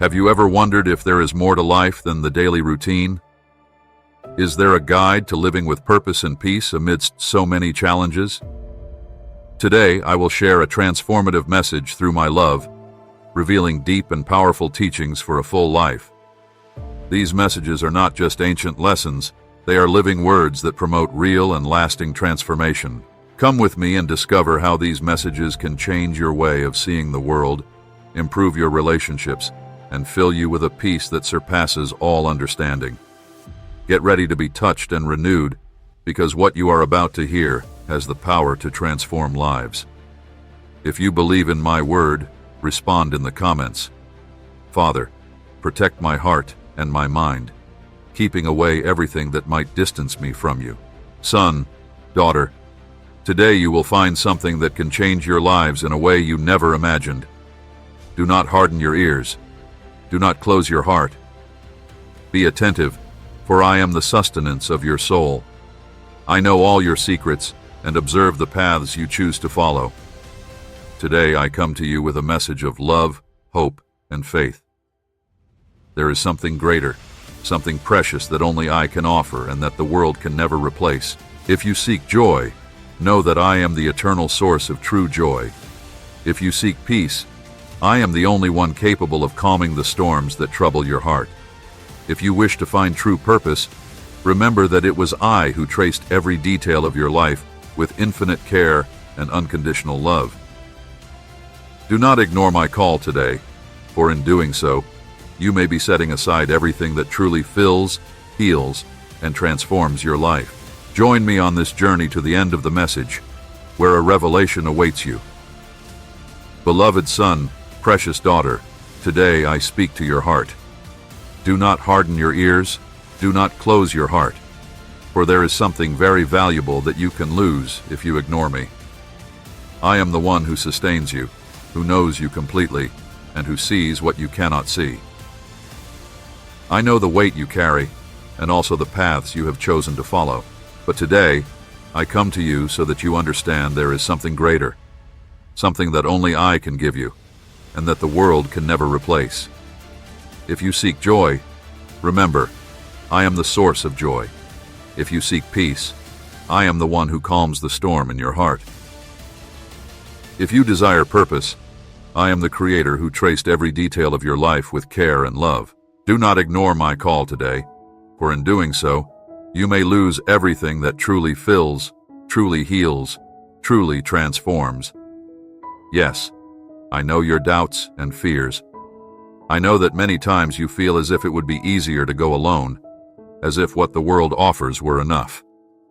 Have you ever wondered if there is more to life than the daily routine? Is there a guide to living with purpose and peace amidst so many challenges? Today, I will share a transformative message through my love, revealing deep and powerful teachings for a full life. These messages are not just ancient lessons, they are living words that promote real and lasting transformation. Come with me and discover how these messages can change your way of seeing the world, improve your relationships, and fill you with a peace that surpasses all understanding. Get ready to be touched and renewed, because what you are about to hear has the power to transform lives. If you believe in my word, respond in the comments. Father, protect my heart and my mind, keeping away everything that might distance me from you. Son, daughter, today you will find something that can change your lives in a way you never imagined. Do not harden your ears. Do not close your heart. Be attentive, for I am the sustenance of your soul. I know all your secrets and observe the paths you choose to follow. Today I come to you with a message of love, hope, and faith. There is something greater, something precious that only I can offer and that the world can never replace. If you seek joy, know that I am the eternal source of true joy. If you seek peace, I am the only one capable of calming the storms that trouble your heart. If you wish to find true purpose, remember that it was I who traced every detail of your life with infinite care and unconditional love. Do not ignore my call today, for in doing so, you may be setting aside everything that truly fills, heals, and transforms your life. Join me on this journey to the end of the message, where a revelation awaits you. Beloved son, precious daughter, today I speak to your heart. Do not harden your ears, do not close your heart, for there is something very valuable that you can lose if you ignore me. I am the one who sustains you, who knows you completely, and who sees what you cannot see. I know the weight you carry, and also the paths you have chosen to follow. But today, I come to you so that you understand there is something greater, something that only I can give you, and that the world can never replace. If you seek joy, remember, I am the source of joy. If you seek peace, I am the one who calms the storm in your heart. If you desire purpose, I am the Creator who traced every detail of your life with care and love. Do not ignore my call today, for in doing so, you may lose everything that truly fills, truly heals, truly transforms. Yes, I know your doubts and fears. I know that many times you feel as if it would be easier to go alone, as if what the world offers were enough.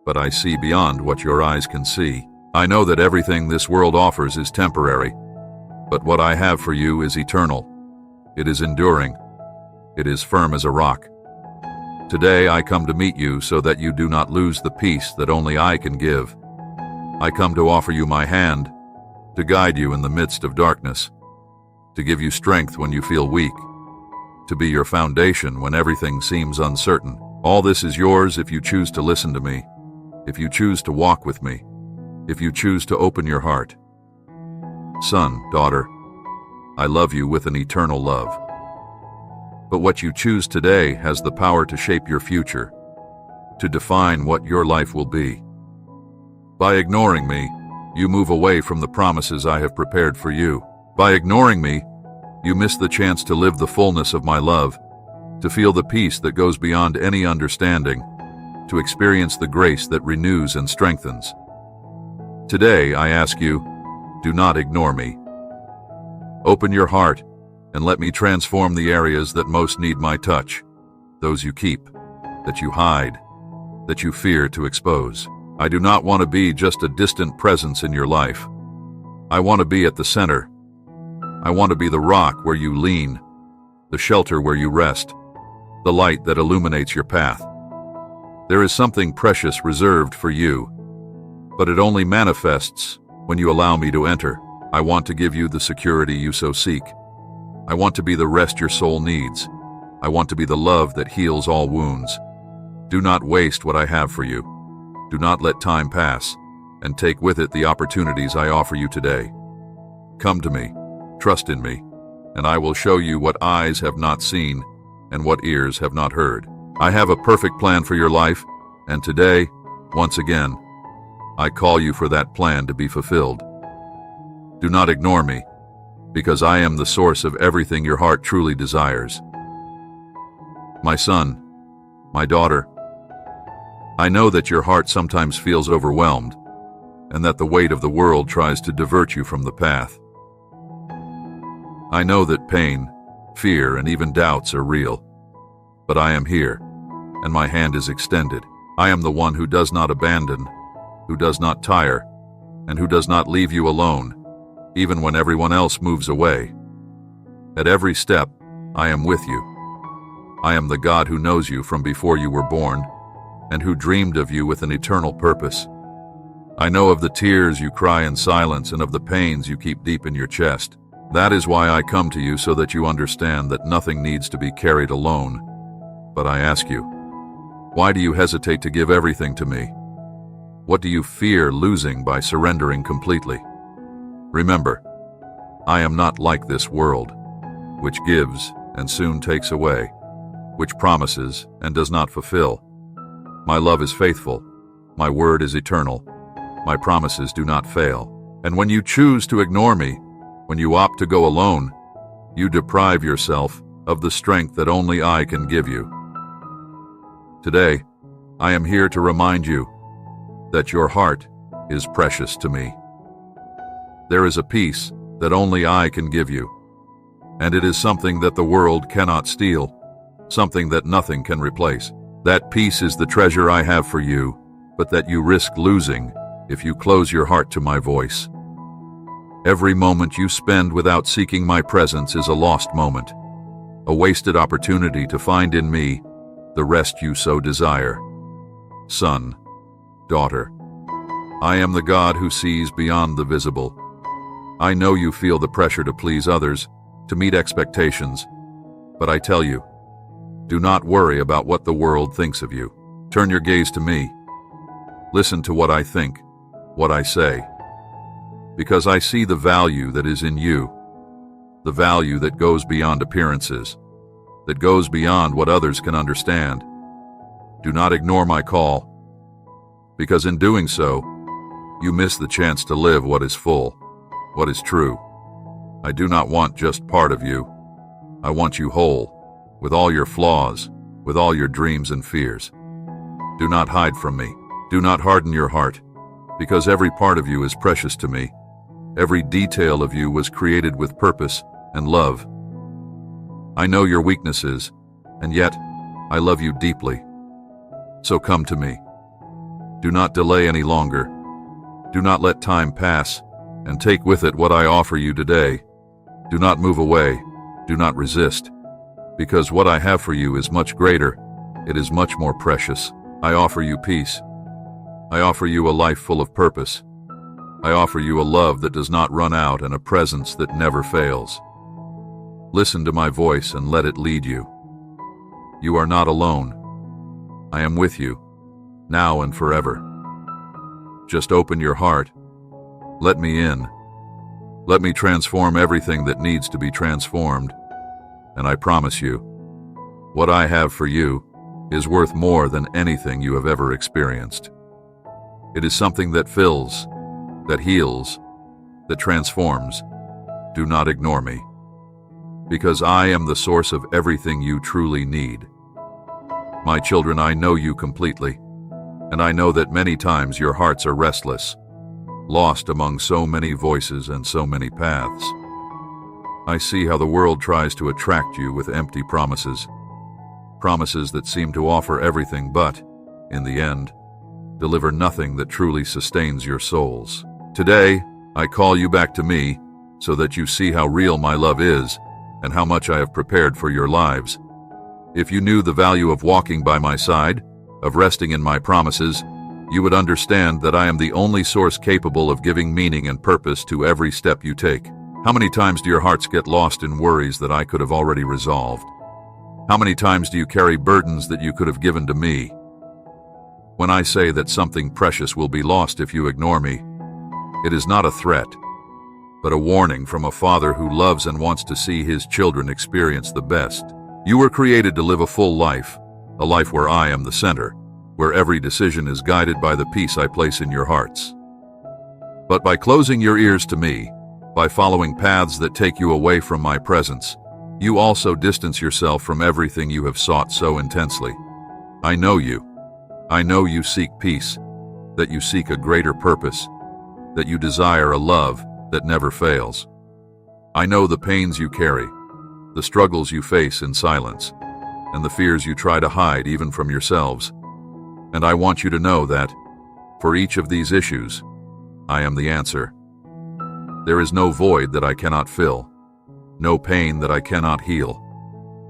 But I see beyond what your eyes can see. I know that everything this world offers is temporary, but what I have for you is eternal. It is enduring. It is firm as a rock. Today I come to meet you so that you do not lose the peace that only I can give. I come to offer you my hand, to guide you in the midst of darkness, to give you strength when you feel weak, to be your foundation when everything seems uncertain. All this is yours if you choose to listen to me, if you choose to walk with me, if you choose to open your heart. Son, daughter, I love you with an eternal love. But what you choose today has the power to shape your future, to define what your life will be. By ignoring me, you move away from the promises I have prepared for you. By ignoring me, you miss the chance to live the fullness of my love, to feel the peace that goes beyond any understanding, to experience the grace that renews and strengthens. Today, I ask you, do not ignore me. Open your heart and let me transform the areas that most need my touch, those you keep, that you hide, that you fear to expose. I do not want to be just a distant presence in your life. I want to be at the center. I want to be the rock where you lean, the shelter where you rest, the light that illuminates your path. There is something precious reserved for you, but it only manifests when you allow me to enter. I want to give you the security you so seek. I want to be the rest your soul needs. I want to be the love that heals all wounds. Do not waste what I have for you. Do not let time pass, and take with it the opportunities I offer you today. Come to me, trust in me, and I will show you what eyes have not seen and what ears have not heard. I have a perfect plan for your life, and today, once again, I call you for that plan to be fulfilled. Do not ignore me, because I am the source of everything your heart truly desires. My son, my daughter, I know that your heart sometimes feels overwhelmed, and that the weight of the world tries to divert you from the path. I know that pain, fear, and even doubts are real, but I am here, and my hand is extended. I am the one who does not abandon, who does not tire, and who does not leave you alone, even when everyone else moves away. At every step, I am with you. I am the God who knows you from before you were born, and who dreamed of you with an eternal purpose. I know of the tears you cry in silence and of the pains you keep deep in your chest. That is why I come to you, so that you understand that nothing needs to be carried alone. But I ask you, why do you hesitate to give everything to me? What do you fear losing by surrendering completely? Remember, I am not like this world, which gives and soon takes away, which promises and does not fulfill. My love is faithful, my word is eternal, my promises do not fail. And when you choose to ignore me, when you opt to go alone, you deprive yourself of the strength that only I can give you. Today, I am here to remind you that your heart is precious to me. There is a peace that only I can give you, and it is something that the world cannot steal, something that nothing can replace. That peace is the treasure I have for you, but that you risk losing if you close your heart to my voice. Every moment you spend without seeking my presence is a lost moment, a wasted opportunity to find in me the rest you so desire. Son, daughter, I am the God who sees beyond the visible. I know you feel the pressure to please others, to meet expectations, but I tell you, do not worry about what the world thinks of you. Turn your gaze to me. Listen to what I think, what I say, because I see the value that is in you, the value that goes beyond appearances, that goes beyond what others can understand. Do not ignore my call, because in doing so, you miss the chance to live what is full, what is true. I do not want just part of you. I want you whole, with all your flaws, with all your dreams and fears. Do not hide from me. Do not harden your heart, because every part of you is precious to me. Every detail of you was created with purpose and love. I know your weaknesses, and yet I love you deeply. So come to me. Do not delay any longer. Do not let time pass, and take with it what I offer you today. Do not move away. Do not resist, because what I have for you is much greater. It is much more precious. I offer you peace. I offer you a life full of purpose. I offer you a love that does not run out and a presence that never fails. Listen to my voice and let it lead you. You are not alone. I am with you, now and forever. Just open your heart. Let me in. Let me transform everything that needs to be transformed. And I promise you, what I have for you is worth more than anything you have ever experienced. It is something that fills, that heals, that transforms. Do not ignore me, because I am the source of everything you truly need. My children, I know you completely, and I know that many times your hearts are restless, lost among so many voices and so many paths. I see how the world tries to attract you with empty promises, promises that seem to offer everything but, in the end, deliver nothing that truly sustains your souls. Today, I call you back to me so that you see how real my love is and how much I have prepared for your lives. If you knew the value of walking by my side, of resting in my promises, you would understand that I am the only source capable of giving meaning and purpose to every step you take. How many times do your hearts get lost in worries that I could have already resolved? How many times do you carry burdens that you could have given to me? When I say that something precious will be lost if you ignore me, it is not a threat, but a warning from a father who loves and wants to see his children experience the best. You were created to live a full life, a life where I am the center, where every decision is guided by the peace I place in your hearts. But by closing your ears to me, by following paths that take you away from my presence, you also distance yourself from everything you have sought so intensely. I know you. I know you seek peace, that you seek a greater purpose, that you desire a love that never fails. I know the pains you carry, the struggles you face in silence, and the fears you try to hide even from yourselves. And I want you to know that, for each of these issues, I am the answer. There is no void that I cannot fill, no pain that I cannot heal,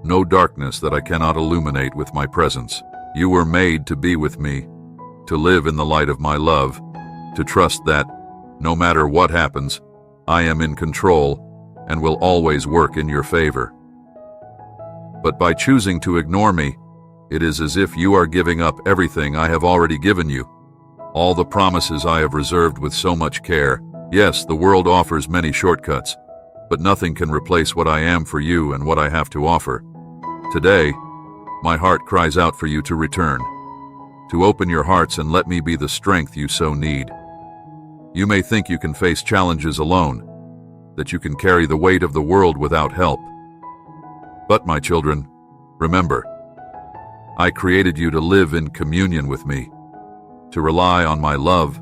no darkness that I cannot illuminate with my presence. You were made to be with me, to live in the light of my love, to trust that, no matter what happens, I am in control and will always work in your favor. But by choosing to ignore me, it is as if you are giving up everything I have already given you, all the promises I have reserved with so much care. Yes, the world offers many shortcuts, but nothing can replace what I am for you and what I have to offer. Today, my heart cries out for you to return, to open your hearts and let me be the strength you so need. You may think you can face challenges alone, that you can carry the weight of the world without help. But, my children, remember, I created you to live in communion with me, to rely on my love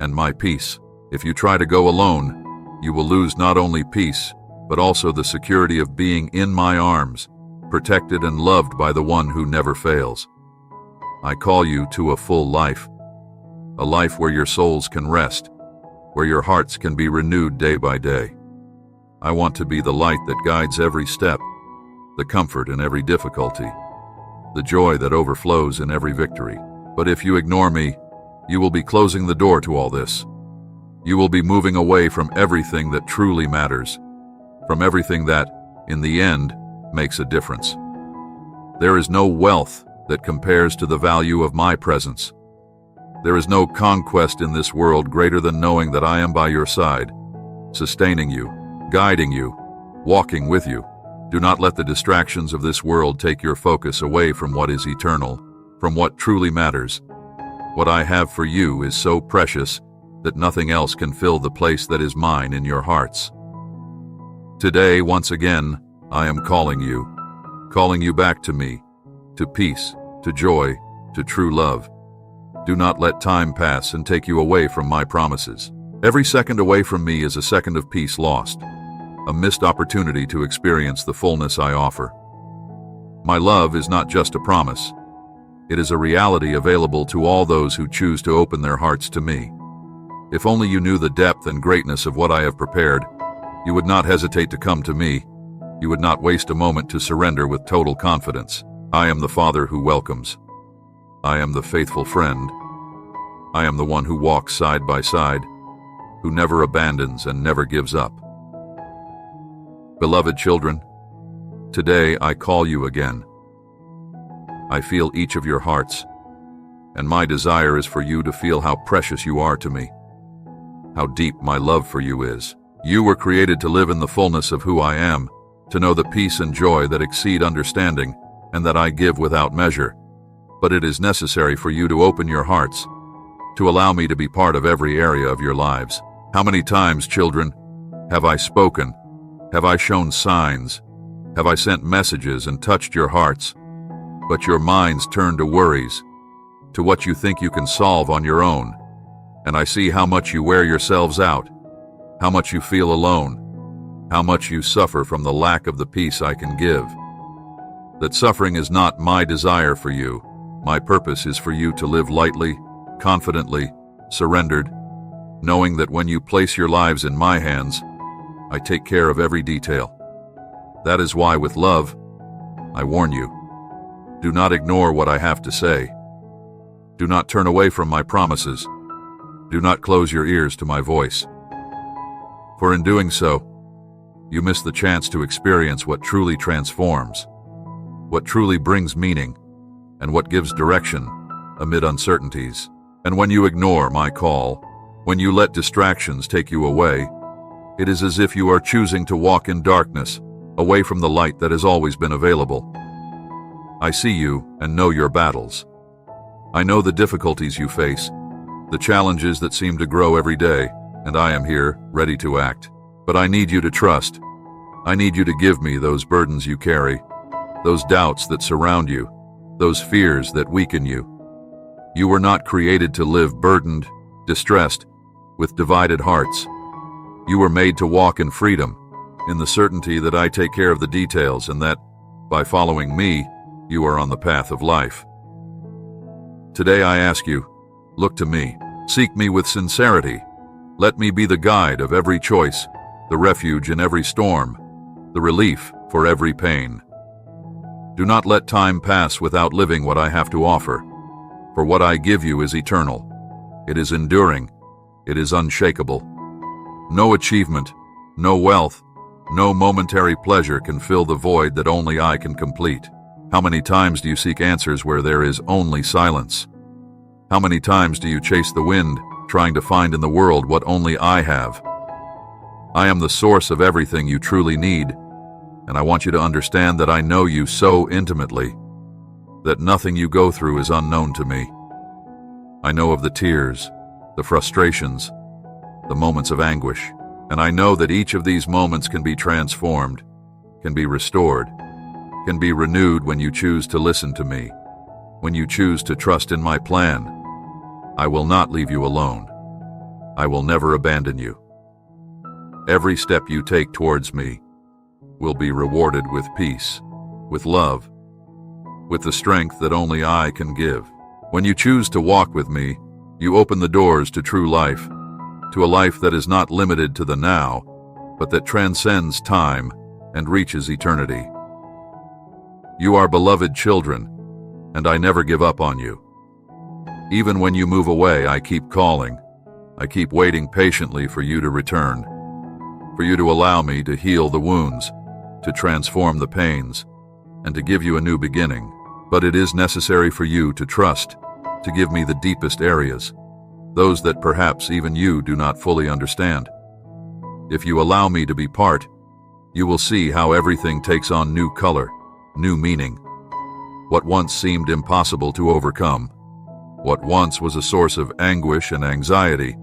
and my peace. If you try to go alone, you will lose not only peace, but also the security of being in my arms, protected and loved by the one who never fails. I call you to a full life, a life where your souls can rest, where your hearts can be renewed day by day. I want to be the light that guides every step, the comfort in every difficulty, the joy that overflows in every victory. But if you ignore me, you will be closing the door to all this. You will be moving away from everything that truly matters, from everything that, in the end, makes a difference. There is no wealth that compares to the value of my presence. There is no conquest in this world greater than knowing that I am by your side, sustaining you, guiding you, walking with you. Do not let the distractions of this world take your focus away from what is eternal, from what truly matters. What I have for you is so precious that nothing else can fill the place that is mine in your hearts. Today, once again, I am calling you back to me, to peace, to joy, to true love. Do not let time pass and take you away from my promises. Every second away from me is a second of peace lost, a missed opportunity to experience the fullness I offer. My love is not just a promise. It is a reality available to all those who choose to open their hearts to me. If only you knew the depth and greatness of what I have prepared, you would not hesitate to come to me. You would not waste a moment to surrender with total confidence. I am the Father who welcomes. I am the faithful friend. I am the one who walks side by side, who never abandons and never gives up. Beloved children, today I call you again. I feel each of your hearts, and my desire is for you to feel how precious you are to me, how deep my love for you is. You were created to live in the fullness of who I am, to know the peace and joy that exceed understanding and that I give without measure. But it is necessary for you to open your hearts, to allow me to be part of every area of your lives. How many times, children, have I spoken? Have I shown signs? Have I sent messages and touched your hearts? But your minds turn to worries, to what you think you can solve on your own. And I see how much you wear yourselves out, how much you feel alone, how much you suffer from the lack of the peace I can give. That suffering is not my desire for you. My purpose is for you to live lightly, confidently, surrendered, knowing that when you place your lives in my hands, I take care of every detail. That is why, with love, I warn you, do not ignore what I have to say. Do not turn away from my promises. Do not close your ears to my voice. For in doing so, you miss the chance to experience what truly transforms, what truly brings meaning, and what gives direction amid uncertainties. And when you ignore my call, when you let distractions take you away, It is as if you are choosing to walk in darkness, away from the light that has always been available. I see you and know your battles. I know the difficulties you face, the challenges that seem to grow every day, and I am here, ready to act. But I need you to trust. I need you to give me those burdens you carry, those doubts that surround you, those fears that weaken you. You were not created to live burdened, distressed, with divided hearts. You were made to walk in freedom, in the certainty that I take care of the details and that, by following me, you are on the path of life. Today I ask you, look to me, seek me with sincerity. Let me be the guide of every choice, the refuge in every storm, the relief for every pain. Do not let time pass without living what I have to offer, for what I give you is eternal. It is enduring. It is unshakable. No achievement, no wealth, no momentary pleasure can fill the void that only I can complete. How many times do you seek answers where there is only silence? How many times do you chase the wind, trying to find in the world what only I have? I am the source of everything you truly need, and I want you to understand that I know you so intimately, that nothing you go through is unknown to me. I know of the tears, the frustrations, the moments of anguish, and I know that each of these moments can be transformed, can be restored, can be renewed when you choose to listen to me, when you choose to trust in my plan. I will not leave you alone. I will never abandon you. Every step you take towards me will be rewarded with peace, with love, with the strength that only I can give. When you choose to walk with me, you open the doors to true life, to a life that is not limited to the now, but that transcends time and reaches eternity. You are beloved children, and I never give up on you. Even when you move away, I keep calling. I keep waiting patiently for you to return, for you to allow me to heal the wounds, to transform the pains, and to give you a new beginning. But it is necessary for you to trust, to give me the deepest areas, those that perhaps even you do not fully understand. If you allow me to be part, you will see how everything takes on new color, new meaning. What once seemed impossible to overcome, what once was a source of anguish and anxiety,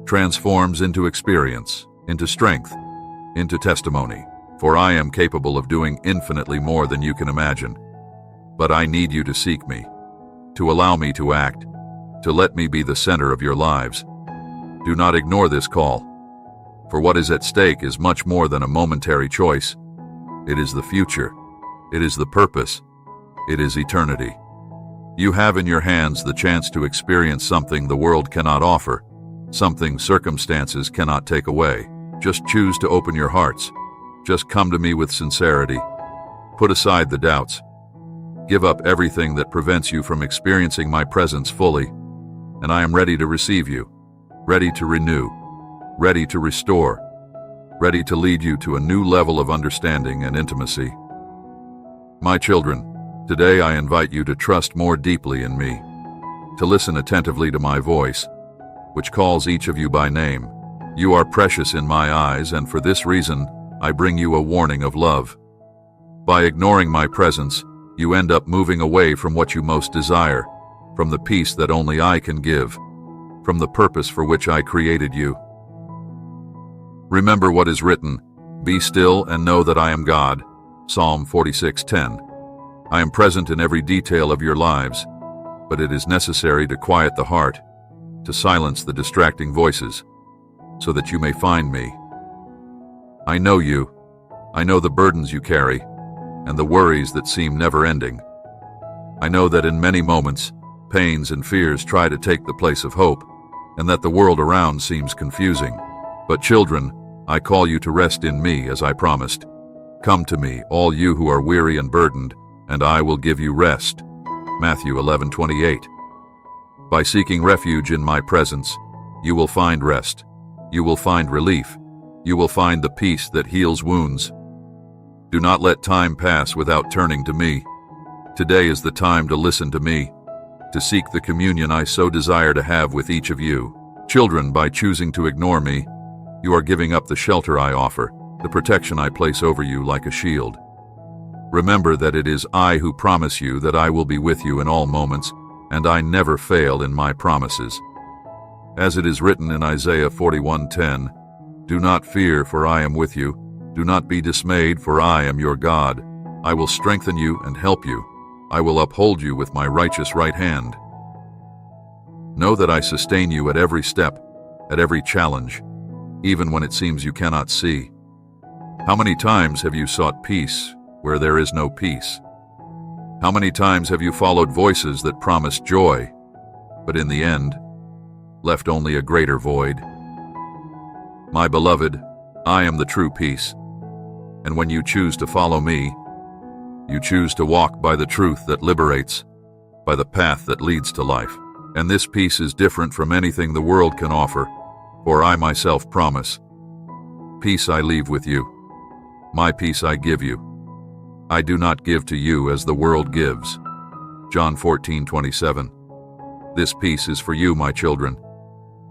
transforms into experience, into strength, into testimony. For I am capable of doing infinitely more than you can imagine. But I need you to seek me, to allow me to act, to let me be the center of your lives. Do not ignore this call, for what is at stake is much more than a momentary choice. It is the future. It is the purpose. It is eternity. You have in your hands the chance to experience something the world cannot offer, something circumstances cannot take away. Just choose to open your hearts. Just come to me with sincerity. Put aside the doubts. Give up everything that prevents you from experiencing my presence fully, and I am ready to receive you, ready to renew, ready to restore, ready to lead you to a new level of understanding and intimacy. My children, today I invite you to trust more deeply in me, to listen attentively to my voice, which calls each of you by name. You are precious in my eyes, and for this reason, I bring you a warning of love. By ignoring my presence, you end up moving away from what you most desire, from the peace that only I can give, from the purpose for which I created you. Remember what is written, "Be still and know that I am God." Psalm 46:10. I am present in every detail of your lives, but it is necessary to quiet the heart, to silence the distracting voices, so that you may find me. I know you. I know the burdens you carry, and the worries that seem never-ending. I know that in many moments, pains and fears try to take the place of hope, and that the world around seems confusing. But children, I call you to rest in me as I promised. Come to me, all you who are weary and burdened, and I will give you rest. Matthew 11:28. By seeking refuge in my presence, you will find rest. You will find relief. You will find the peace that heals wounds. Do not let time pass without turning to me. Today is the time to listen to me, to seek the communion I so desire to have with each of you. Children, by choosing to ignore me, You are giving up the shelter I offer, the protection I place over you like a shield. Remember that it is I who promise you that I will be with you in all moments, and I never fail in my promises. As it is written in Isaiah 41:10, "Do not fear, for I am with you. Do not be dismayed, for I am your God. I will strengthen you and help you. I will uphold you with my righteous right hand." Know that I sustain you at every step, at every challenge, even when it seems you cannot see. How many times have you sought peace where there is no peace? How many times have you followed voices that promised joy, but in the end, left only a greater void? My beloved, I am the true peace, and when you choose to follow me, you choose to walk by the truth that liberates, by the path that leads to life. And this peace is different from anything the world can offer, for I myself promise, "Peace I leave with you. My peace I give you. I do not give to you as the world gives." John 14:27. This peace is for you, my children,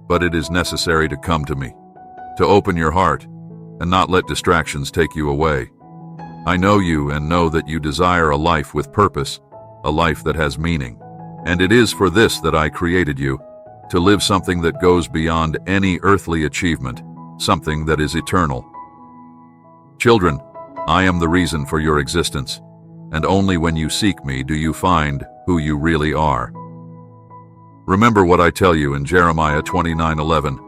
but it is necessary to come to me, to open your heart, and not let distractions take you away. I know you and know that you desire a life with purpose, a life that has meaning. And it is for this that I created you, to live something that goes beyond any earthly achievement, something that is eternal. Children, I am the reason for your existence, and only when you seek me do you find who you really are. Remember what I tell you in Jeremiah 29:11.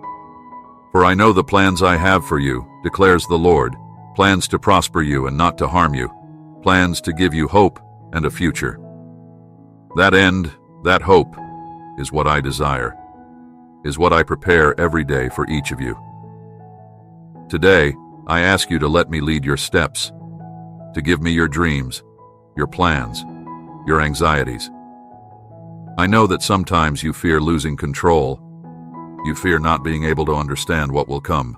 "For I know the plans I have for you, declares the Lord, plans to prosper you and not to harm you, plans to give you hope and a future." That end, that hope, is what I desire, is what I prepare every day for each of you. Today, I ask you to let me lead your steps, to give me your dreams, your plans, your anxieties. I know that sometimes you fear losing control. You fear not being able to understand what will come.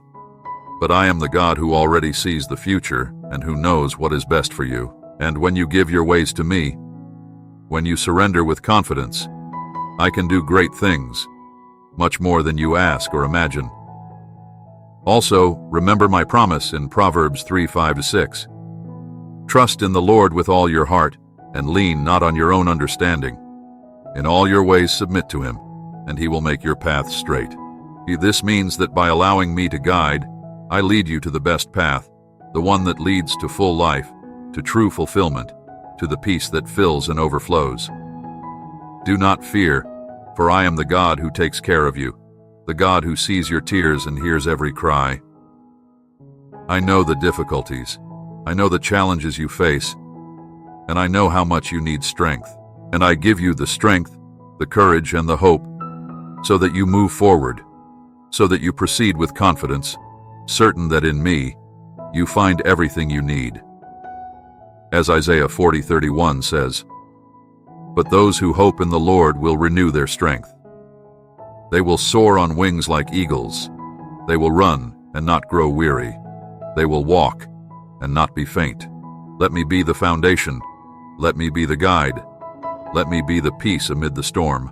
But I am the God who already sees the future and who knows what is best for you. And when you give your ways to me, when you surrender with confidence, I can do great things, much more than you ask or imagine. Also, remember my promise in Proverbs 3:5-6. "Trust in the Lord with all your heart, and lean not on your own understanding. In all your ways submit to him, and he will make your paths straight." This means that by allowing me to guide, I lead you to the best path, the one that leads to full life, to true fulfillment, to the peace that fills and overflows. Do not fear, for I am the God who takes care of you, the God who sees your tears and hears every cry. I know the difficulties, I know the challenges you face, and I know how much you need strength. And I give you the strength, the courage, and the hope, so that you move forward, so that you proceed with confidence, certain that in me, you find everything you need. As Isaiah 40:31 says, "But those who hope in the Lord will renew their strength. They will soar on wings like eagles. They will run and not grow weary. They will walk and not be faint." Let me be the foundation. Let me be the guide. Let me be the peace amid the storm.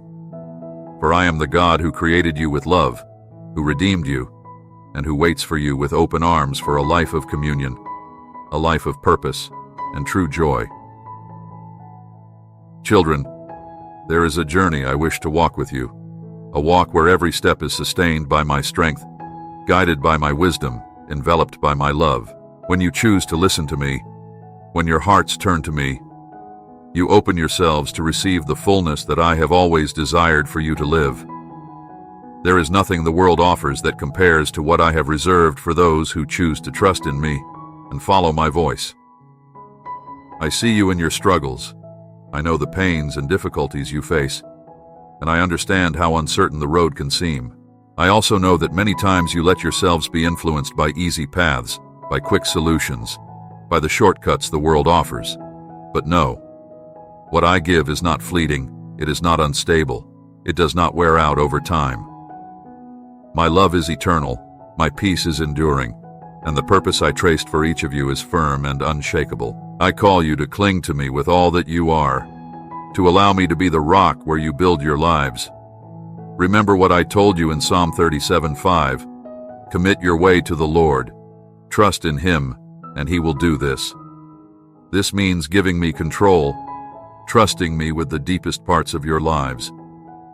For I am the God who created you with love, who redeemed you, and who waits for you with open arms for a life of communion, a life of purpose and true joy. Children, there is a journey I wish to walk with you, a walk where every step is sustained by my strength, guided by my wisdom, enveloped by my love. When you choose to listen to me, when your hearts turn to me, you open yourselves to receive the fullness that I have always desired for you to live. There is nothing the world offers that compares to what I have reserved for those who choose to trust in me and follow my voice. I see you in your struggles. I know the pains and difficulties you face, and I understand how uncertain the road can seem. I also know that many times you let yourselves be influenced by easy paths, by quick solutions, by the shortcuts the world offers. But no, what I give is not fleeting, it is not unstable, it does not wear out over time. My love is eternal, my peace is enduring, and the purpose I traced for each of you is firm and unshakable. I call you to cling to me with all that you are, to allow me to be the rock where you build your lives. Remember what I told you in Psalm 37:5, Commit your way to the Lord. Trust in Him, and He will do this. This means giving me control, trusting me with the deepest parts of your lives,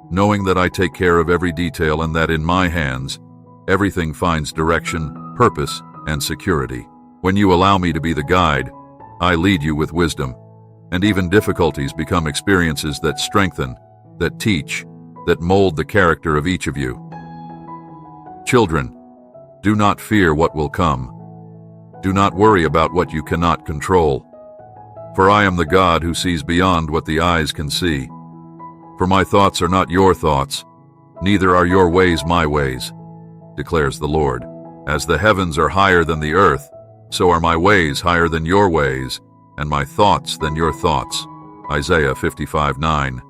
knowing that I take care of every detail and that in my hands, everything finds direction, purpose, and security. When you allow me to be the guide, I lead you with wisdom, and even difficulties become experiences that strengthen, that teach, that mold the character of each of you. Children, do not fear what will come. Do not worry about what you cannot control. For I am the God who sees beyond what the eyes can see. For my thoughts are not your thoughts, neither are your ways my ways, declares the Lord. As the heavens are higher than the earth, so are my ways higher than your ways, and my thoughts than your thoughts. Isaiah 55:9.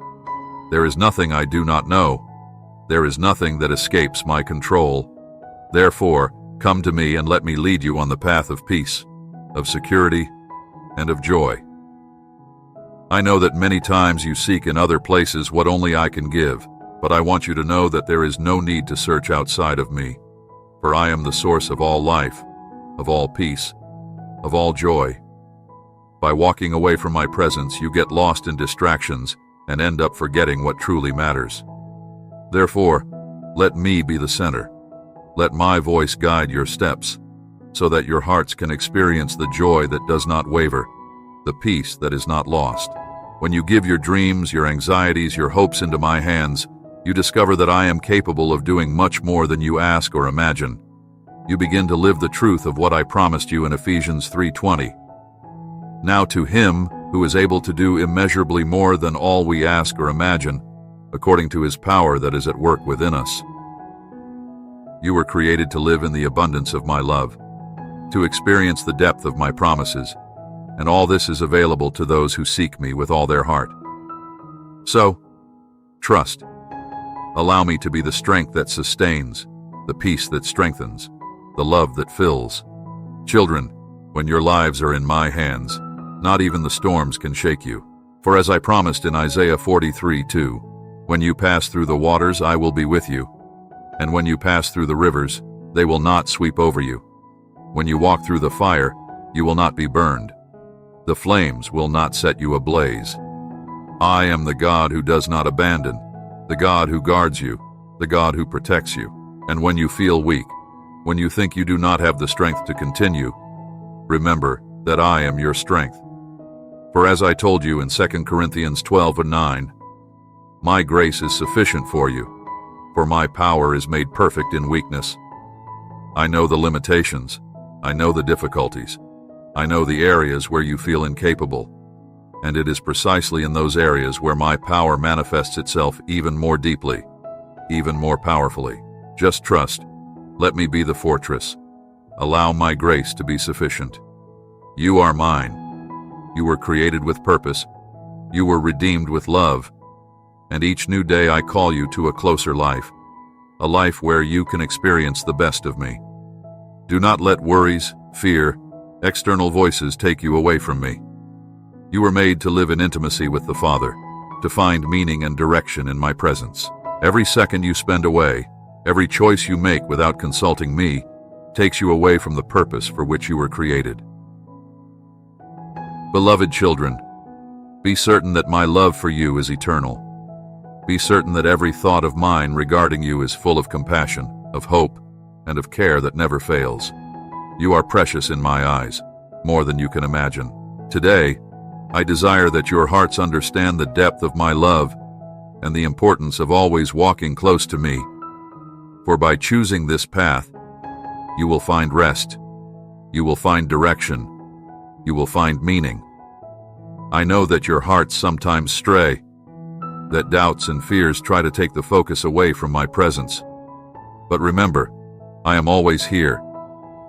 There is nothing I do not know. There is nothing that escapes my control. Therefore, come to me and let me lead you on the path of peace, of security, and of joy. I know that many times you seek in other places what only I can give, but I want you to know that there is no need to search outside of me, for I am the source of all life, of all peace, of all joy. By walking away from my presence, you get lost in distractions and end up forgetting what truly matters. Therefore, let me be the center. Let my voice guide your steps, so that your hearts can experience the joy that does not waver, the peace that is not lost. When you give your dreams, your anxieties, your hopes into my hands, you discover that I am capable of doing much more than you ask or imagine. You begin to live the truth of what I promised you in Ephesians 3:20. Now to Him who is able to do immeasurably more than all we ask or imagine, according to His power that is at work within us. You were created to live in the abundance of my love, to experience the depth of my promises, and all this is available to those who seek me with all their heart. So, trust. Allow me to be the strength that sustains, the peace that strengthens, the love that fills. Children, when your lives are in my hands, not even the storms can shake you. For as I promised in Isaiah 43:2, when you pass through the waters, I will be with you. And when you pass through the rivers, they will not sweep over you. When you walk through the fire, you will not be burned. The flames will not set you ablaze. I am the God who does not abandon, the God who guards you, the God who protects you. And when you feel weak, when you think you do not have the strength to continue, remember that I am your strength. For as I told you in 2 Corinthians 12:9, my grace is sufficient for you, for my power is made perfect in weakness. I know the limitations, I know the difficulties, I know the areas where you feel incapable, and it is precisely in those areas where my power manifests itself even more deeply, even more powerfully. Just trust. Let me be the fortress. Allow my grace to be sufficient. You are mine. You were created with purpose. You were redeemed with love. And each new day I call you to a closer life, a life where you can experience the best of me. Do not let worries, fear, external voices take you away from me. You were made to live in intimacy with the Father, to find meaning and direction in my presence. Every second you spend away, every choice you make without consulting me, takes you away from the purpose for which you were created. Beloved children, be certain that my love for you is eternal. Be certain that every thought of mine regarding you is full of compassion, of hope, and of care that never fails. You are precious in my eyes, more than you can imagine. Today, I desire that your hearts understand the depth of my love and the importance of always walking close to me. For by choosing this path, you will find rest, you will find direction, you will find meaning. I know that your hearts sometimes stray, that doubts and fears try to take the focus away from my presence. But remember, I am always here.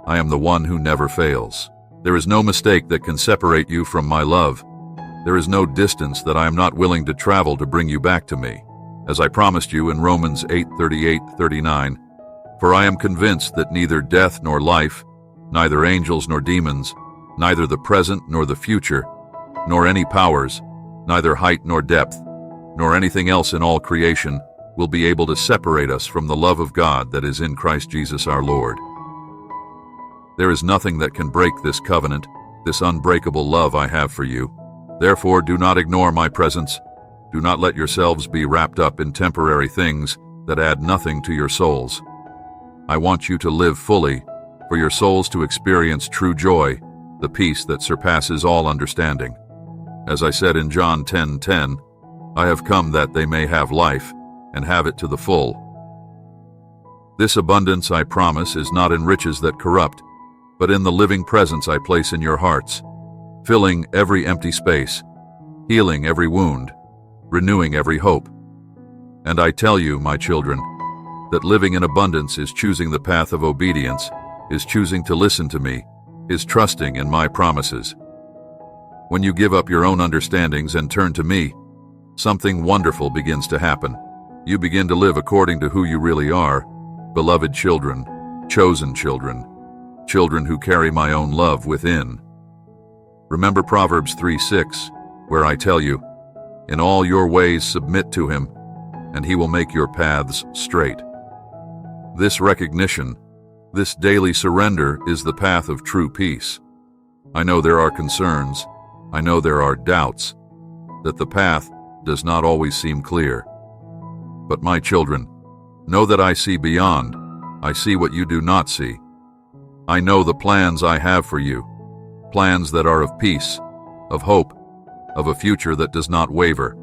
I am the one who never fails. There is no mistake that can separate you from my love. There is no distance that I am not willing to travel to bring you back to me, as I promised you in Romans 8:38-39. For I am convinced that neither death nor life, neither angels nor demons, neither the present nor the future, nor any powers, neither height nor depth, nor anything else in all creation will be able to separate us from the love of God that is in Christ Jesus our Lord. There is nothing that can break this covenant, this unbreakable love I have for you. Therefore, do not ignore my presence. Do not let yourselves be wrapped up in temporary things that add nothing to your souls. I want you to live fully, for your souls to experience true joy, the peace that surpasses all understanding. As I said in John 10:10, I have come that they may have life, and have it to the full. This abundance, I promise, is not in riches that corrupt, but in the living presence I place in your hearts, filling every empty space, healing every wound, renewing every hope. And I tell you, my children, that living in abundance is choosing the path of obedience, is choosing to listen to me, is trusting in my promises. When you give up your own understandings and turn to me, something wonderful begins to happen. You begin to live according to who you really are, beloved children, chosen children, children who carry my own love within. Remember Proverbs 3:6, where I tell you, in all your ways submit to him, and he will make your paths straight. This recognition, this daily surrender is the path of true peace. I know there are concerns, I know there are doubts, that the path does not always seem clear. But my children, know that I see beyond. I see what you do not see. I know the plans I have for you, plans that are of peace, of hope, of a future that does not waver.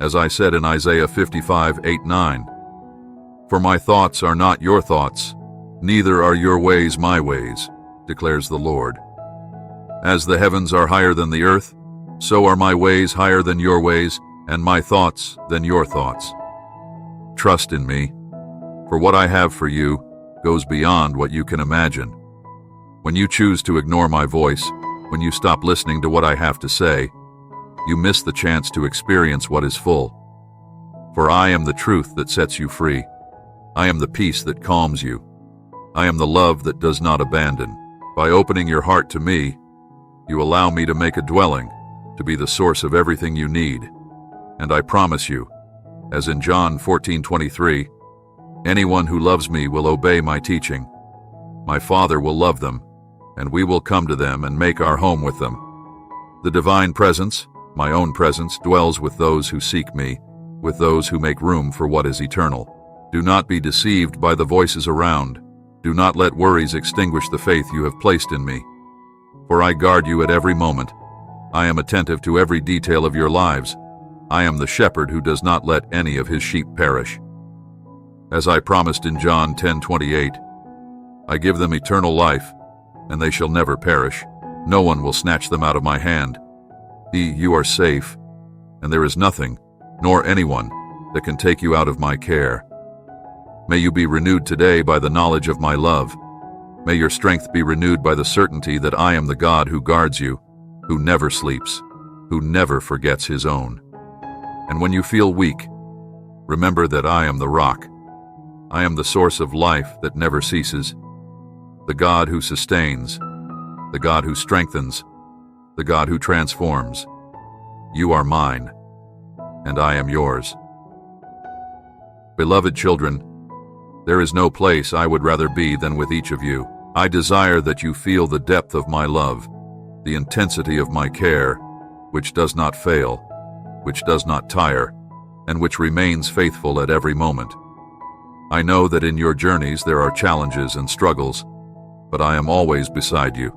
As I said in Isaiah 55:8-9, for my thoughts are not your thoughts, neither are your ways my ways, declares the Lord. As the heavens are higher than the earth, so are my ways higher than your ways, and my thoughts than your thoughts. Trust in me, for what I have for you goes beyond what you can imagine. When you choose to ignore my voice, when you stop listening to what I have to say, you miss the chance to experience what is full. For I am the truth that sets you free. I am the peace that calms you. I am the love that does not abandon. By opening your heart to me, you allow me to make a dwelling, to be the source of everything you need. And I promise you, as in John 14:23, anyone who loves me will obey my teaching. My Father will love them, and we will come to them and make our home with them. The divine presence, my own presence, dwells with those who seek me, with those who make room for what is eternal. Do not be deceived by the voices around. Do not let worries extinguish the faith you have placed in me. For I guard you at every moment. I am attentive to every detail of your lives. I am the shepherd who does not let any of his sheep perish. As I promised in John 10:28, I give them eternal life, and they shall never perish. No one will snatch them out of my hand. You are safe, and there is nothing, nor anyone, that can take you out of my care. May you be renewed today by the knowledge of my love. May your strength be renewed by the certainty that I am the God who guards you, who never sleeps, who never forgets his own. And when you feel weak, remember that I am the rock. I am the source of life that never ceases, the God who sustains, the God who strengthens, the God who transforms. You are mine, and I am yours. Beloved children, there is no place I would rather be than with each of you. I desire that you feel the depth of my love, the intensity of my care, which does not fail, which does not tire, and which remains faithful at every moment. I know that in your journeys there are challenges and struggles, but I am always beside you.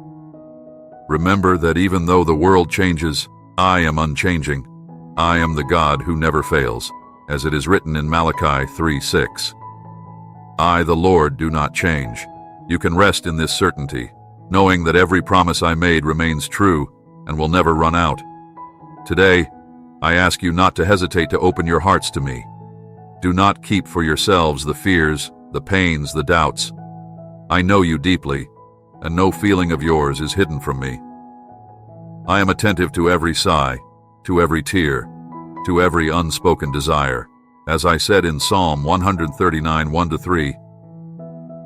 Remember that even though the world changes, I am unchanging. I am the God who never fails, as it is written in Malachi 3:6. I, the Lord, do not change. You can rest in this certainty, knowing that every promise I made remains true and will never run out. Today, I ask you not to hesitate to open your hearts to me. Do not keep for yourselves the fears, the pains, the doubts. I know you deeply, and no feeling of yours is hidden from me. I am attentive to every sigh, to every tear, to every unspoken desire. As I said in Psalm 139, 1-3,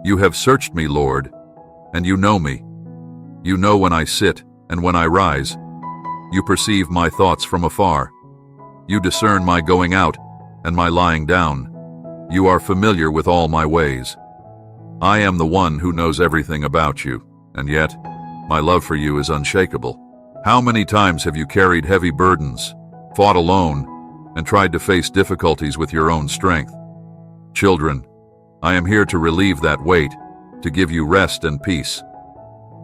you have searched me, Lord, and you know me. You know when I sit and when I rise. You perceive my thoughts from afar. You discern my going out and my lying down. You are familiar with all my ways. I am the one who knows everything about you. and yet, my love for you is unshakable. How many times have you carried heavy burdens, fought alone, and tried to face difficulties with your own strength? Children, I am here to relieve that weight, to give you rest and peace.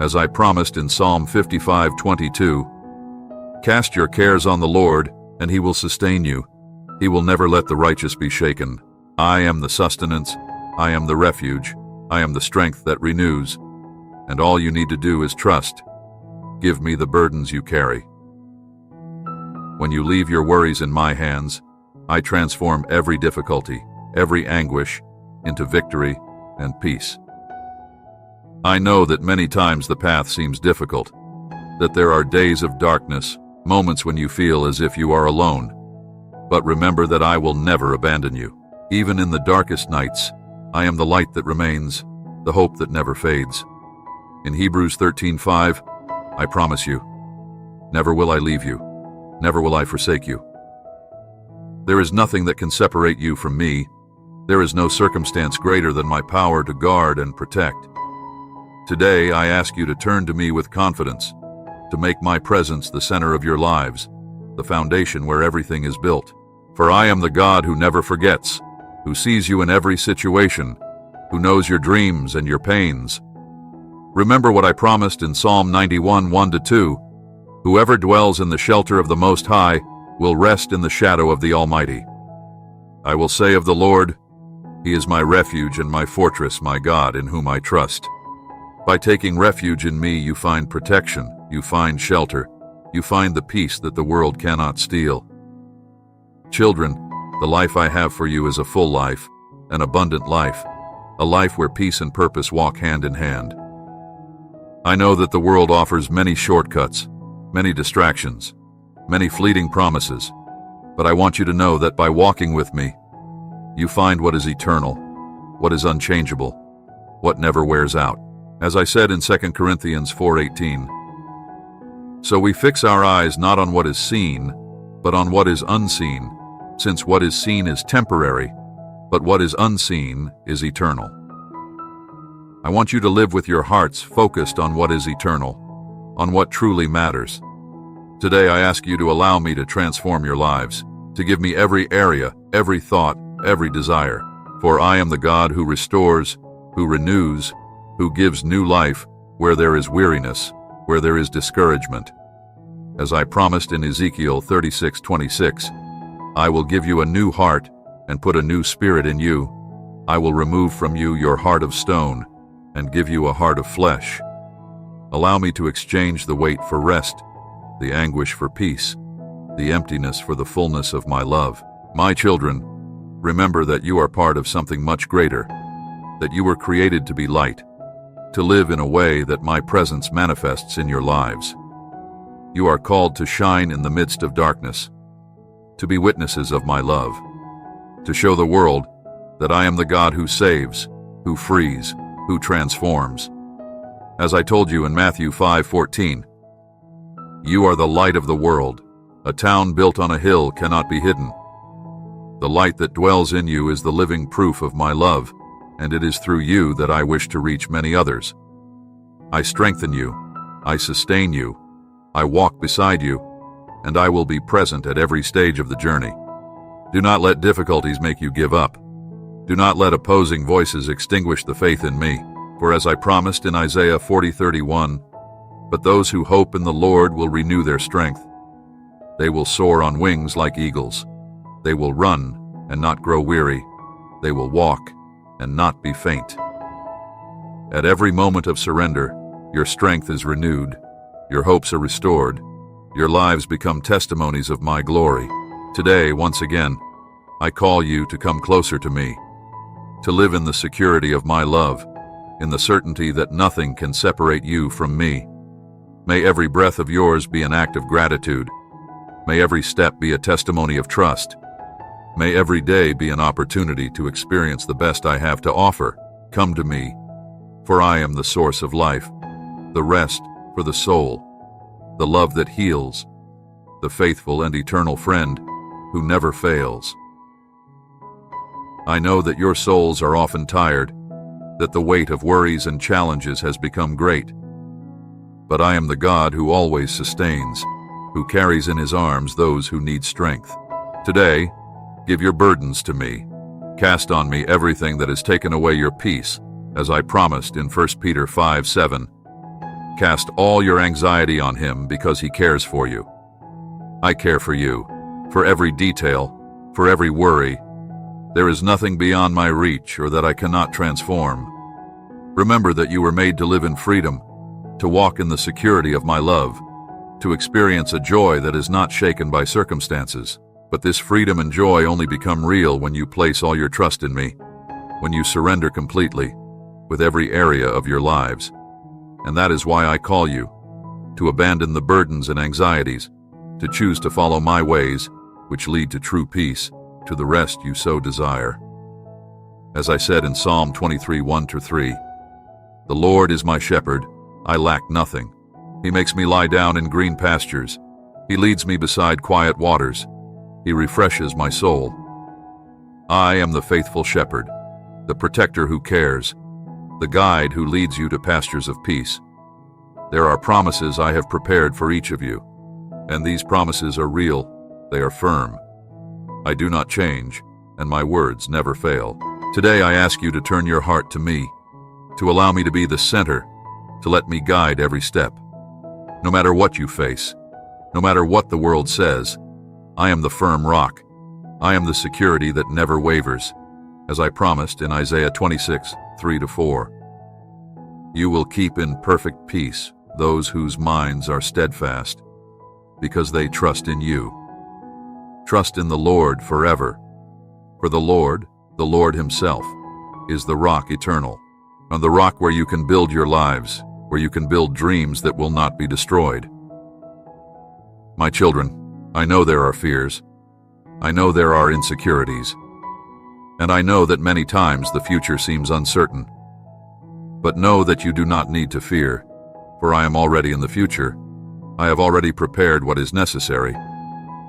As I promised in Psalm 55:22, cast your cares on the Lord, and he will sustain you. He will never let the righteous be shaken. I am the sustenance, I am the refuge, I am the strength that renews. And all you need to do is trust. Give me the burdens you carry. When you leave your worries in my hands, I transform every difficulty, every anguish, into victory and peace. I know that many times the path seems difficult, that there are days of darkness, moments when you feel as if you are alone. But remember that I will never abandon you. Even in the darkest nights, I am the light that remains, the hope that never fades. In Hebrews 13:5, I promise you, never will I leave you, never will I forsake you. There is nothing that can separate you from me. There is no circumstance greater than my power to guard and protect. Today, I ask you to turn to me with confidence, to make my presence the center of your lives, the foundation where everything is built. For I am the God who never forgets, who sees you in every situation, who knows your dreams and your pains. Remember what I promised in Psalm 91:1-2. Whoever dwells in the shelter of the Most High will rest in the shadow of the Almighty. I will say of the Lord, He is my refuge and my fortress, my God, in whom I trust. By taking refuge in me, you find protection, you find shelter, you find the peace that the world cannot steal. Children, the life I have for you is a full life, an abundant life, a life where peace and purpose walk hand in hand. I know that the world offers many shortcuts, many distractions, many fleeting promises, but I want you to know that by walking with me, you find what is eternal, what is unchangeable, what never wears out. As I said in 2 Corinthians 4:18, so we fix our eyes not on what is seen, but on what is unseen, since what is seen is temporary, but what is unseen is eternal. I want you to live with your hearts focused on what is eternal, on what truly matters. Today I ask you to allow me to transform your lives, to give me every area, every thought, every desire. For I am the God who restores, who renews, who gives new life where there is weariness, where there is discouragement. As I promised in Ezekiel 36:26, I will give you a new heart and put a new spirit in you. I will remove from you your heart of stone and give you a heart of flesh. Allow me to exchange the weight for rest, the anguish for peace, the emptiness for the fullness of my love. My children, remember that you are part of something much greater, that you were created to be light, to live in a way that my presence manifests in your lives. You are called to shine in the midst of darkness, to be witnesses of my love, to show the world that I am the God who saves, who frees, who transforms. As I told you in Matthew 5:14, you are the light of the world. A town built on a hill cannot be hidden. The light that dwells in you is the living proof of my love, and it is through you that I wish to reach many others. I strengthen you, I sustain you, I walk beside you, and I will be present at every stage of the journey. Do not let difficulties make you give up. Do not let opposing voices extinguish the faith in me, for as I promised in Isaiah 40:31, but those who hope in the Lord will renew their strength. They will soar on wings like eagles. They will run and not grow weary. They will walk and not be faint. At every moment of surrender, your strength is renewed, your hopes are restored, your lives become testimonies of my glory. Today, once again, I call you to come closer to me, to live in the security of my love, in the certainty that nothing can separate you from me. May every breath of yours be an act of gratitude. May every step be a testimony of trust. May every day be an opportunity to experience the best I have to offer. Come to me, for I am the source of life, the rest for the soul, the love that heals, the faithful and eternal friend who never fails. I know that your souls are often tired, that the weight of worries and challenges has become great. but I am the God who always sustains, who carries in his arms those who need strength. Today, give your burdens to me. Cast on me everything that has taken away your peace, as I promised in 1 Peter 5:7. Cast all your anxiety on him because he cares for you. I care for you, for every detail, for every worry. There is nothing beyond my reach or that I cannot transform. Remember that you were made to live in freedom, to walk in the security of my love, to experience a joy that is not shaken by circumstances. But this freedom and joy only become real when you place all your trust in me, when you surrender completely, with every area of your lives. And that is why I call you, to abandon the burdens and anxieties, to choose to follow my ways, which lead to true peace, to the rest you so desire. As I said in Psalm 23:1-3, "The Lord is my shepherd, I lack nothing. He makes me lie down in green pastures. He leads me beside quiet waters. He refreshes my soul." I am the faithful shepherd, the protector who cares, the guide who leads you to pastures of peace. There are promises I have prepared for each of you, and these promises are real, they are firm. I do not change, and my words never fail. Today I ask you to turn your heart to me, to allow me to be the center, to let me guide every step. No matter what you face, no matter what the world says, I am the firm rock. I am the security that never wavers, as I promised in Isaiah 26:3-4. You will keep in perfect peace those whose minds are steadfast, because they trust in you. Trust in the Lord forever. For the Lord himself, is the rock eternal, on the rock where you can build your lives, where you can build dreams that will not be destroyed. My children, I know there are fears. I know there are insecurities. And I know that many times the future seems uncertain. But know that you do not need to fear, for I am already in the future. I have already prepared what is necessary.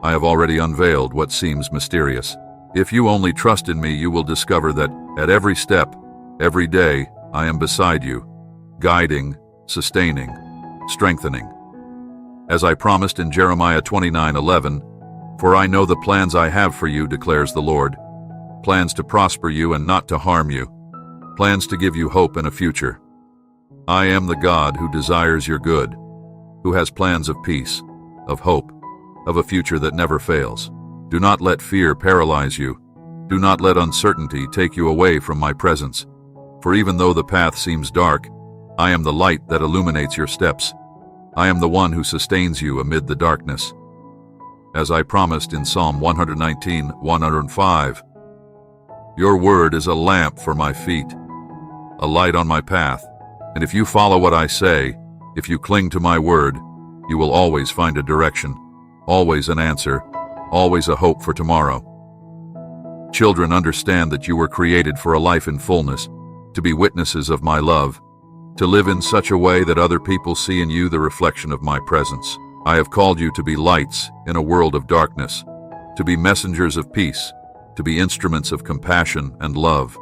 I have already unveiled what seems mysterious. If you only trust in me, you will discover that at every step, every day, I am beside you, guiding, sustaining, strengthening. As I promised in Jeremiah 29:11, "For I know the plans I have for you, declares the Lord, plans to prosper you and not to harm you, plans to give you hope and a future." I am the God who desires your good, who has plans of peace, of hope, of a future that never fails. Do not let fear paralyze you. Do not let uncertainty take you away from my presence. For even though the path seems dark, I am the light that illuminates your steps. I am the one who sustains you amid the darkness. As I promised in Psalm 119:105, your word is a lamp for my feet, a light on my path. And if you follow what I say, if you cling to my word, you will always find a direction, always an answer, always a hope for tomorrow. Children, understand that you were created for a life in fullness, to be witnesses of my love, to live in such a way that other people see in you the reflection of my presence. I have called you to be lights in a world of darkness, to be messengers of peace, to be instruments of compassion and love.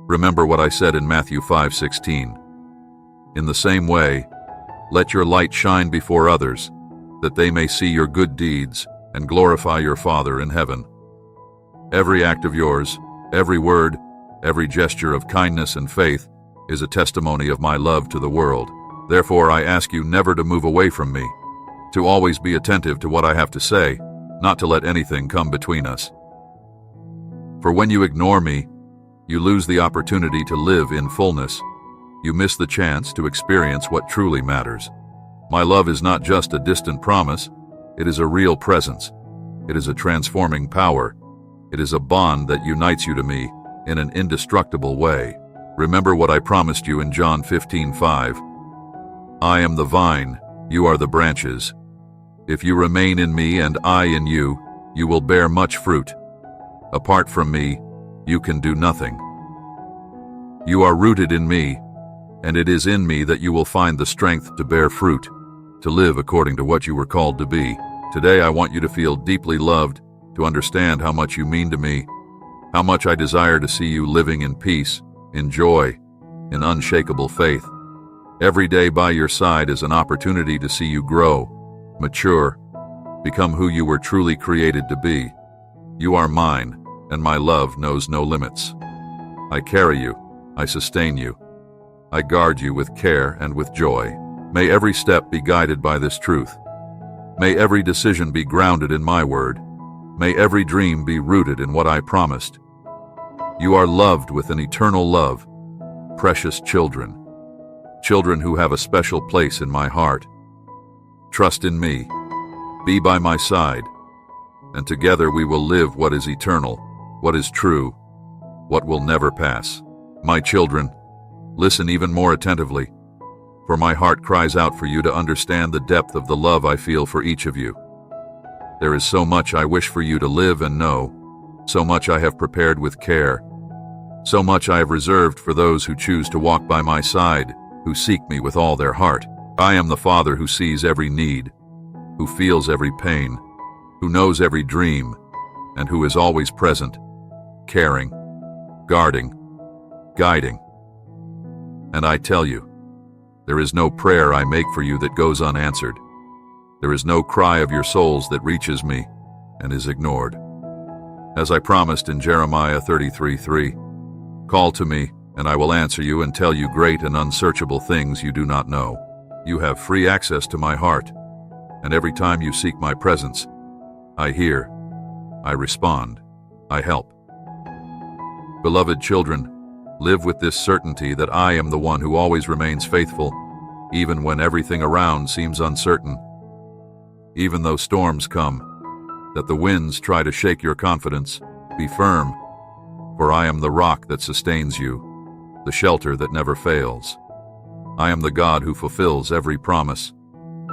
Remember what I said in Matthew 5:16. In the same way, let your light shine before others, that they may see your good deeds and glorify your Father in heaven. Every act of yours, every word, every gesture of kindness and faith is a testimony of my love to the world. Therefore, I ask you never to move away from me, to always be attentive to what I have to say, not to let anything come between us. For when you ignore me, you lose the opportunity to live in fullness. You miss the chance to experience what truly matters. My love is not just a distant promise, it is a real presence. It is a transforming power. It is a bond that unites you to me in an indestructible way. Remember what I promised you in John 15:5. I am the vine, you are the branches. If you remain in me and I in you, you will bear much fruit. Apart from me, you can do nothing. You are rooted in me, and it is in me that you will find the strength to bear fruit, to live according to what you were called to be. Today I want you to feel deeply loved, to understand how much you mean to me, how much I desire to see you living in peace, in joy, in unshakable faith. Every day by your side is an opportunity to see you grow, mature, become who you were truly created to be. You are mine, and my love knows no limits. I carry you, I sustain you, I guard you with care and with joy. May every step be guided by this truth. May every decision be grounded in my word. May every dream be rooted in what I promised. You are loved with an eternal love, precious children, children who have a special place in my heart. Trust in me, be by my side, and together we will live what is eternal, what is true, what will never pass. My children, listen even more attentively, for my heart cries out for you to understand the depth of the love I feel for each of you. There is so much I wish for you to live and know, so much I have prepared with care, so much I have reserved for those who choose to walk by my side, who seek me with all their heart. I am the Father who sees every need, who feels every pain, who knows every dream, and who is always present, caring, guarding, guiding. And I tell you, there is no prayer I make for you that goes unanswered. There is no cry of your souls that reaches me and is ignored. As I promised in Jeremiah 33:3, call to me, and I will answer you and tell you great and unsearchable things you do not know. You have free access to my heart, and every time you seek my presence, I hear, I respond, I help. Beloved children, live with this certainty that I am the one who always remains faithful, even when everything around seems uncertain. Even though storms come, that the winds try to shake your confidence, be firm, for I am the rock that sustains you, the shelter that never fails. I am the God who fulfills every promise,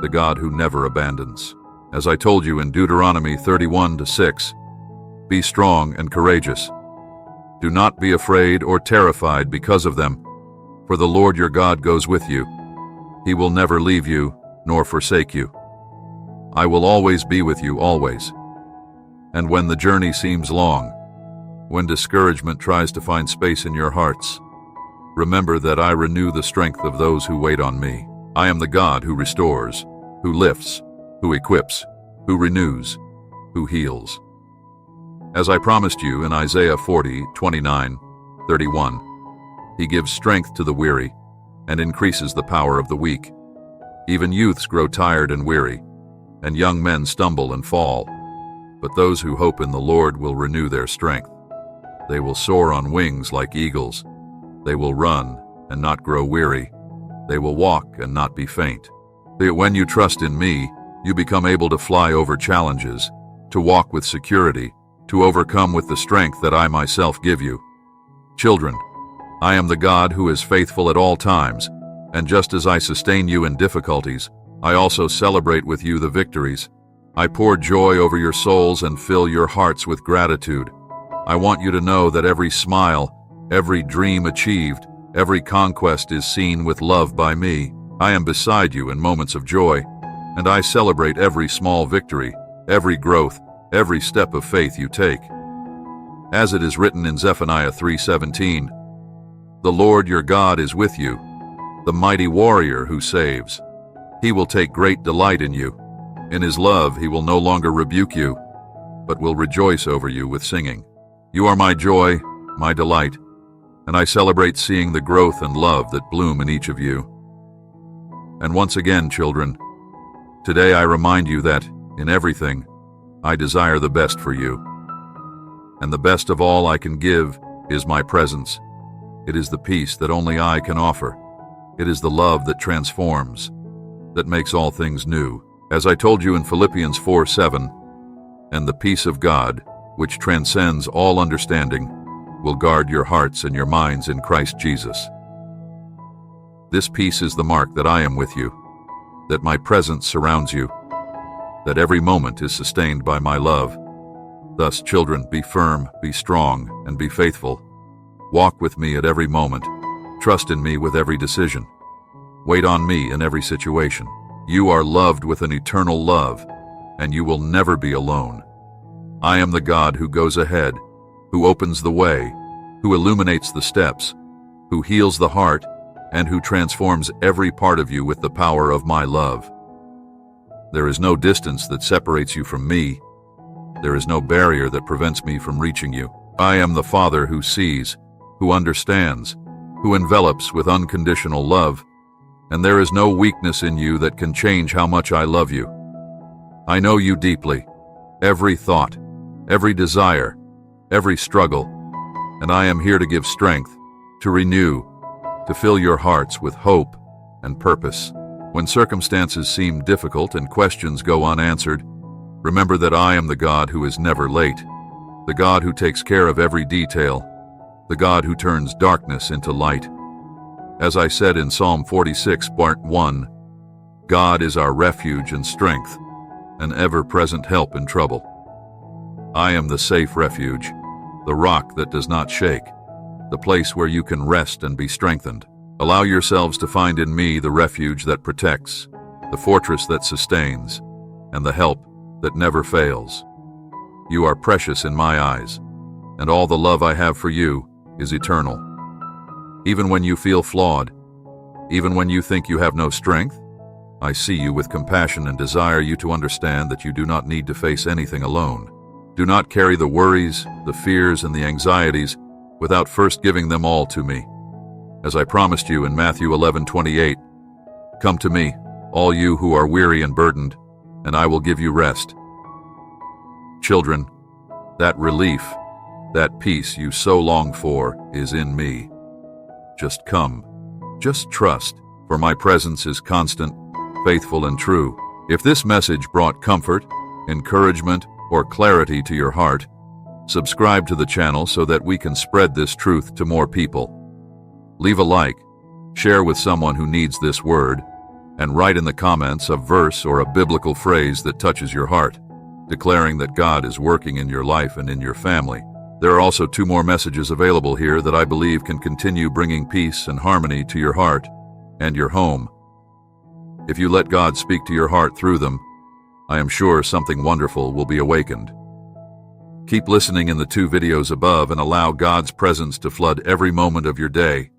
the God who never abandons. As I told you in Deuteronomy 31:6, be strong and courageous. Do not be afraid or terrified because of them, for the Lord your God goes with you. He will never leave you nor forsake you. I will always be with you always. And when the journey seems long, when discouragement tries to find space in your hearts, remember that I renew the strength of those who wait on me. I am the God who restores, who lifts, who equips, who renews, who heals. As I promised you in Isaiah 40:29-31, He gives strength to the weary and increases the power of the weak. Even youths grow tired and weary, and young men stumble and fall. But those who hope in the Lord will renew their strength. They will soar on wings like eagles. They will run and not grow weary. They will walk and not be faint. When you trust in me, you become able to fly over challenges, to walk with security, to overcome with the strength that I myself give you. Children, I am the God who is faithful at all times, and just as I sustain you in difficulties, I also celebrate with you the victories. I pour joy over your souls and fill your hearts with gratitude. I want you to know that every smile, every dream achieved, every conquest is seen with love by me. I am beside you in moments of joy, and I celebrate every small victory, every growth, every step of faith you take. As it is written in Zephaniah 3:17, the Lord your God is with you, the mighty warrior who saves. He will take great delight in you. In his love he will no longer rebuke you, but will rejoice over you with singing. You are my joy, my delight, and I celebrate seeing the growth and love that bloom in each of you. And once again, children, today I remind you that, in everything, I desire the best for you. And the best of all I can give is my presence. It is the peace that only I can offer. It is the love that transforms, that makes all things new. As I told you in Philippians 4:7, and the peace of God, which transcends all understanding, will guard your hearts and your minds in Christ Jesus. This peace is the mark that I am with you, that my presence surrounds you, that every moment is sustained by my love. Thus, children, be firm, be strong, and be faithful. Walk with me at every moment. Trust in me with every decision. Wait on me in every situation. You are loved with an eternal love, and you will never be alone. I am the God who goes ahead, who opens the way, who illuminates the steps, who heals the heart, and who transforms every part of you with the power of my love. There is no distance that separates you from me. There is no barrier that prevents me from reaching you. I am the Father who sees, who understands, who envelops with unconditional love, and there is no weakness in you that can change how much I love you. I know you deeply, every thought, every desire, every struggle, and I am here to give strength, to renew, to fill your hearts with hope and purpose. When circumstances seem difficult and questions go unanswered, remember that I am the God who is never late, the God who takes care of every detail, the God who turns darkness into light. As I said in Psalm 46, part 1, God is our refuge and strength, an ever-present help in trouble. I am the safe refuge, the rock that does not shake, the place where you can rest and be strengthened. Allow yourselves to find in me the refuge that protects, the fortress that sustains, and the help that never fails. You are precious in my eyes, and all the love I have for you is eternal. Even when you feel flawed, even when you think you have no strength, I see you with compassion and desire you to understand that you do not need to face anything alone. Do not carry the worries, the fears, and the anxieties without first giving them all to me. As I promised you in Matthew 11:28, come to me, all you who are weary and burdened, and I will give you rest. Children, that relief, that peace you so long for is in me. Just come, just trust, for my presence is constant, faithful, and true. If this message brought comfort, encouragement, or clarity to your heart, subscribe to the channel so that we can spread this truth to more people. Leave a like, share with someone who needs this word, and write in the comments a verse or a biblical phrase that touches your heart, declaring that God is working in your life and in your family. There are also 2 more messages available here that I believe can continue bringing peace and harmony to your heart and your home. If you let God speak to your heart through them, I am sure something wonderful will be awakened. Keep listening in the 2 videos above and allow God's presence to flood every moment of your day.